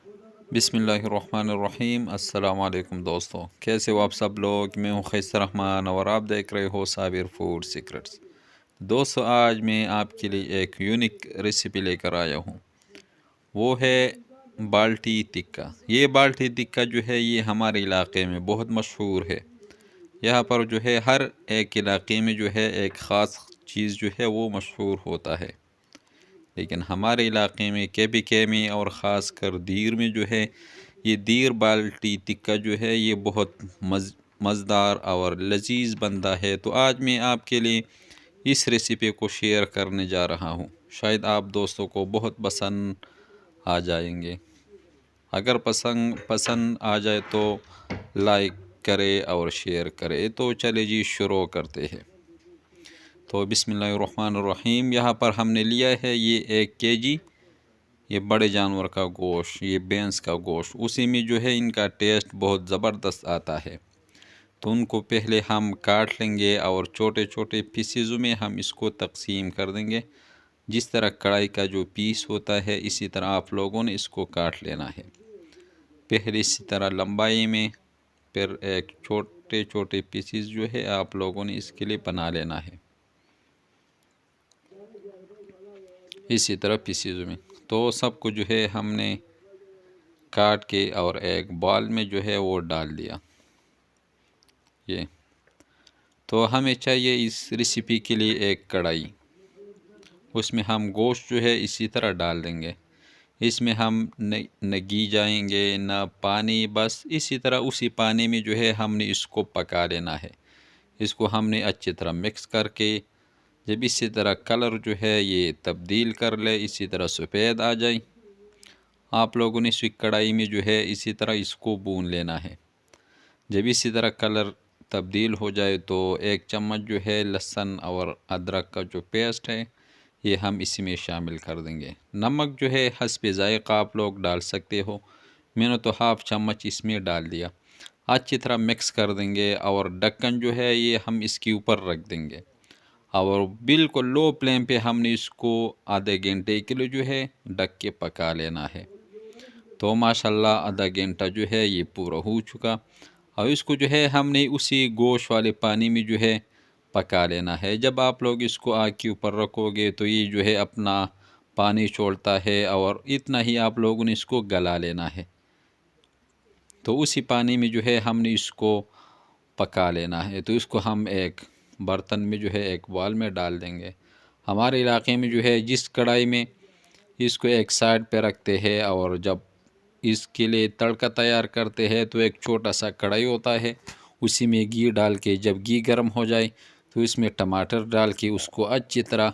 बिस्मिल्लाहिर्रहमानिर्रहीम। अस्सलाम वालेकुम दोस्तों, कैसे हो आप सब लोग। मैं हूं खैसर रहमान और आप देख रहे हो साबिर फूड सीक्रेट्स। दोस्तों, आज मैं आपके लिए एक यूनिक रेसिपी लेकर आया हूं। वो है बाल्टी टिक्का। ये बाल्टी टिक्का जो है ये हमारे इलाके में बहुत मशहूर है। यहाँ पर जो है हर एक इलाके में जो है एक ख़ास चीज़ जो है वो मशहूर होता है, लेकिन हमारे इलाके में के में और ख़ास कर दीर में जो है ये दीर बाल्टी टिक्का जो है ये बहुत मज़ेदार और लजीज बनता है। तो आज मैं आपके लिए इस रेसिपी को शेयर करने जा रहा हूँ। शायद आप दोस्तों को बहुत पसंद आ जाएंगे। अगर पसंद पसंद आ जाए तो लाइक करें और शेयर करें। तो चले जी शुरू करते हैं। तो बिस्मिल्लाहिर्रहमानिर्रहीम। यहाँ पर हमने लिया है ये 1 kg ये बड़े जानवर का गोश्त, ये भैंस का गोश्त। उसी में जो है इनका टेस्ट बहुत ज़बरदस्त आता है। तो उनको पहले हम काट लेंगे और छोटे छोटे पीसेज़ में हम इसको तकसीम कर देंगे। जिस तरह कढ़ाई का जो पीस होता है इसी तरह आप लोगों ने इसको काट लेना है। पहले इसी तरह लंबाई में, फिर एक छोटे छोटे पीसेस जो है आप लोगों ने इसके लिए बना लेना है, इसी तरह पीसेज में। तो सबको जो है हमने काट के और एक बॉल में जो है वो डाल दिया। ये तो हमें चाहिए इस रेसिपी के लिए एक कढ़ाई। उसमें हम गोश्त जो है इसी तरह डाल देंगे। इसमें हम न घी जाएंगे न पानी, बस इसी तरह उसी पानी में जो है हमने इसको पका लेना है। इसको हमने अच्छी तरह मिक्स करके जब इसी तरह कलर जो है ये तब्दील कर ले, इसी तरह सफ़ेद आ जाए, आप लोगों ने इस कढ़ाई में जो है इसी तरह इसको भून लेना है। जब इसी तरह कलर तब्दील हो जाए तो 1 चम्मच जो है लहसुन और अदरक का जो पेस्ट है ये हम इसी में शामिल कर देंगे। नमक जो है हस्बे ज़ायक़ा आप लोग डाल सकते हो। मैंने तो हाफ़ चम्मच इसमें डाल दिया। अच्छी तरह मिक्स कर देंगे और ढक्कन जो है ये हम इसके ऊपर रख देंगे और बिल्कुल लो फ्लेम पे हमने इसको आधे घंटे के लिए जो है ढक के पका लेना है। तो माशाल्लाह आधा घंटा जो है ये पूरा हो चुका। और इसको जो है हमने उसी गोश्त वाले पानी में जो है पका लेना है। जब आप लोग इसको आग के ऊपर रखोगे तो ये जो है अपना पानी छोड़ता है और इतना ही आप लोगों ने इसको गला लेना है। तो उसी पानी में जो है हमने इसको पका लेना है। तो इसको हम एक बर्तन में जो है एक बाउल में डाल देंगे। हमारे इलाके में जो है जिस कढ़ाई में इसको एक साइड पे रखते हैं और जब इसके लिए तड़का तैयार करते हैं तो एक छोटा सा कढ़ाई होता है, उसी में घी डाल के जब घी गर्म हो जाए तो इसमें टमाटर डाल के उसको अच्छी तरह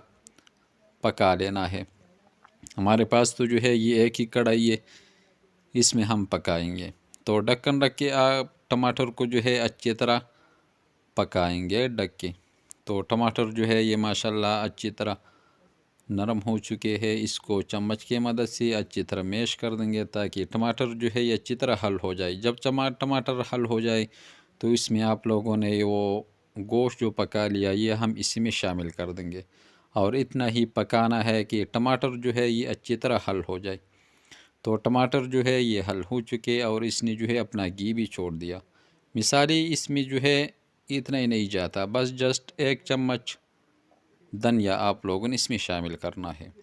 पका लेना है। हमारे पास तो जो है ये एक ही कढ़ाई है, इसमें हम पकाएंगे। तो ढक्कन रख के आप टमाटर को जो है अच्छी तरह पकाएंगे ढक के। तो टमाटर जो है ये माशाल्लाह अच्छी तरह नरम हो चुके हैं। इसको चम्मच की मदद से अच्छी तरह मैश कर देंगे ताकि टमाटर जो है ये अच्छी तरह हल हो जाए। जब टमाटर हल हो जाए तो इसमें आप लोगों ने वो गोश्त जो पका लिया ये हम इसी में शामिल कर देंगे और इतना ही पकाना है कि टमाटर जो है ये अच्छी तरह हल हो जाए। तो टमाटर जो है ये हल हो चुके और इसने जो है अपना घी भी छोड़ दिया। मिसाली इसमें जो है इतना ही नहीं जाता, बस जस्ट 1 चम्मच धनिया आप लोगों ने इसमें शामिल करना है।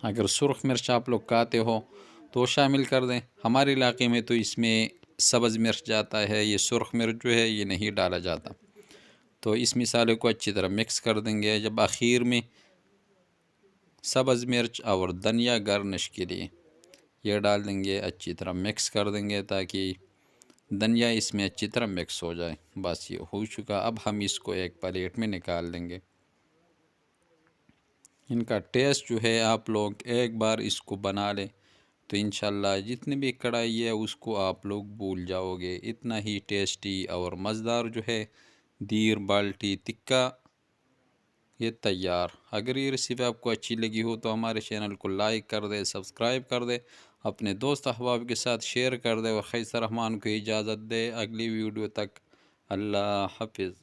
अगर सुरख मिर्च आप लोग खाते हो तो शामिल कर दें। हमारे इलाके में तो इसमें सब्ज़ मिर्च जाता है, ये सुरख मिर्च जो है ये नहीं डाला जाता। तो इस मिसाले को अच्छी तरह मिक्स कर देंगे। जब आखिर में सब्ज़ मिर्च और धनिया गार्निश के लिए ये डाल देंगे, अच्छी तरह मिक्स कर देंगे ताकि धनिया इसमें अच्छी तरह मिक्स हो जाए। बस ये हो चुका। अब हम इसको एक प्लेट में निकाल देंगे। इनका टेस्ट जो है आप लोग एक बार इसको बना लें तो इंशाल्लाह जितनी भी कढ़ाई है उसको आप लोग भूल जाओगे। इतना ही टेस्टी और मज़ेदार जो है दीर बाल्टी टिक्का ये तैयार। अगर ये रेसिपी आपको अच्छी लगी हो तो हमारे चैनल को लाइक कर दे, सब्सक्राइब कर दे, अपने दोस्त अहबाब के साथ शेयर कर दे और खैसर रहमान को इजाज़त दे। अगली वीडियो तक अल्लाह हाफिज़।